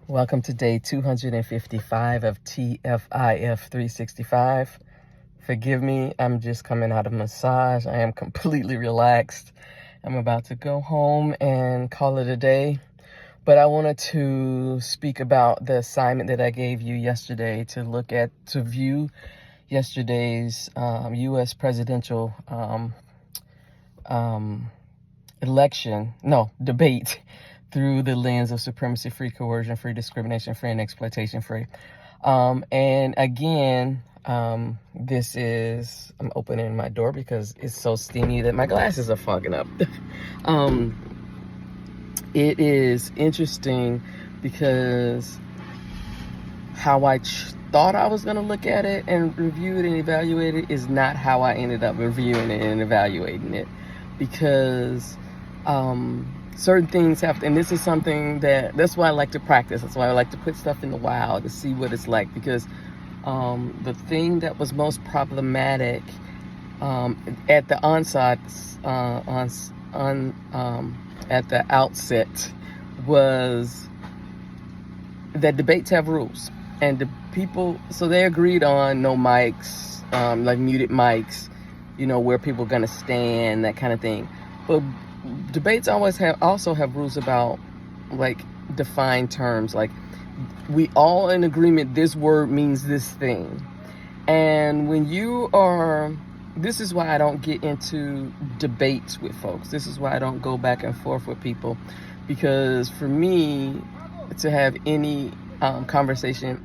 Welcome to day 255 of TFIF 365. Forgive me, I'm just coming out of massage. I am completely relaxed. I'm about to go home and call it a day. But I wanted to speak about the assignment that I gave you yesterday to view yesterday's U.S. presidential debate through the lens of supremacy-free, coercion-free, discrimination-free, and exploitation-free. And again, I'm opening my door because it's so steamy that my glasses are fogging up. It is interesting because how I thought I was going to look at it and review it and evaluate it is not how I ended up reviewing it and evaluating it. Because certain things have to, and this is something that's why I like to practice. That's why I like to put stuff in the wild to see what it's like. Because the thing that was most problematic at the at the outset was that debates have rules, and the people, so they agreed on no mics, like muted mics, where people are gonna stand, that kind of thing. But debates also have rules about, like, defined terms, like we all in agreement this word means this thing. And this is why I don't get into debates with folks. This is why I don't go back and forth with people, because for me to have any conversation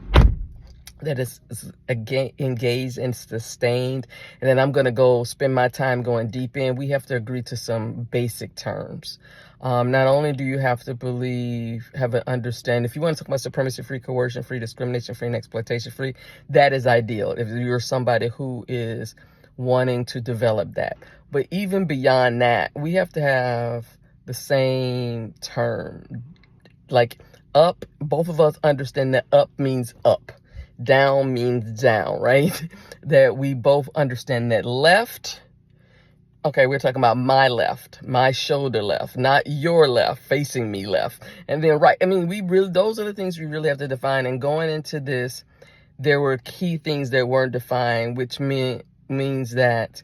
that is engaged and sustained, and then I'm going to go spend my time going deep in, we have to agree to some basic terms. Not only do you have to have an understanding, if you want to talk about supremacy-free, coercion-free, discrimination-free, and exploitation-free, that is ideal if you're somebody who is wanting to develop that. But even beyond that, we have to have the same term. Like up, both of us understand that up means up. Down means down, right? That we both understand that left, okay, we're talking about my left, my shoulder left, not your left, facing me left. And then right, those are the things we really have to define. And going into this, there were key things that weren't defined, which means that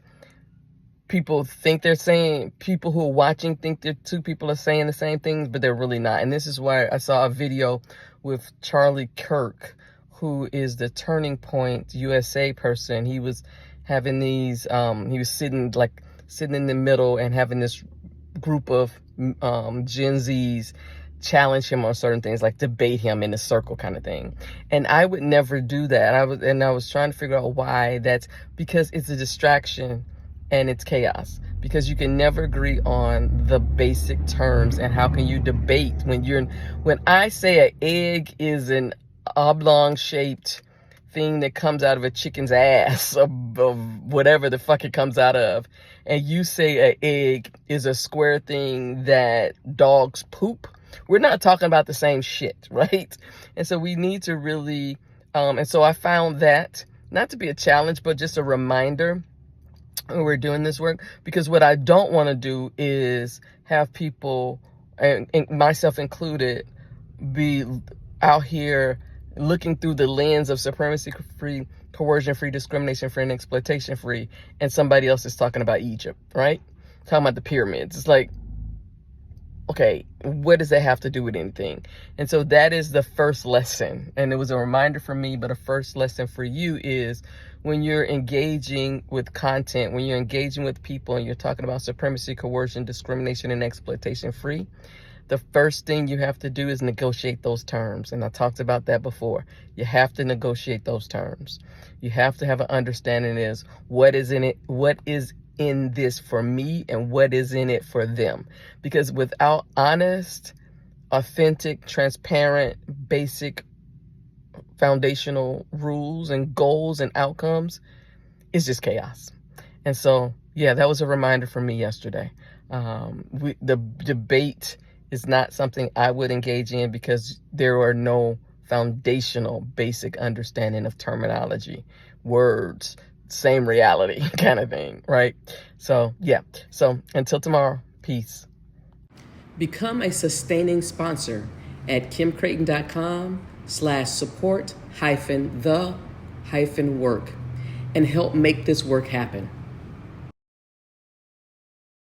people who are watching think that two people are saying the same things, but they're really not. And this is why I saw a video with Charlie Kirk, who is the Turning Point USA person. He was having these, he was sitting in the middle and having this group of Gen Zs challenge him on certain things, like debate him in a circle kind of thing. And I would never do that. I was trying to figure out why. That's because it's a distraction and it's chaos, because you can never agree on the basic terms. And how can you debate when I say an egg is an oblong shaped thing that comes out of a chicken's ass, or whatever the fuck it comes out of, and you say an egg is a square thing that dogs poop, we're not talking about the same shit, right? And so we need to really and so I found that not to be a challenge, but just a reminder when we're doing this work. Because what I don't want to do is have people, and myself included, be out here looking through the lens of supremacy-free, coercion-free, discrimination-free, and exploitation-free, and somebody else is talking about Egypt, right? Talking about the pyramids. It's like, okay, what does that have to do with anything? And so that is the first lesson. And it was a reminder for me, but a first lesson for you is when you're engaging with content, when you're engaging with people and you're talking about supremacy, coercion, discrimination, and exploitation-free, the first thing you have to do is negotiate those terms. And I talked about that before. You have to negotiate those terms. You have to have an understanding is what is in this for me and what is in it for them. Because without honest, authentic, transparent, basic, foundational rules and goals and outcomes, it's just chaos. And so, yeah, that was a reminder for me yesterday. The debate is not something I would engage in, because there are no foundational basic understanding of terminology, words, same reality kind of thing, right? So, yeah. So until tomorrow, peace. Become a sustaining sponsor at kimcreighton.com/support-the-work and help make this work happen.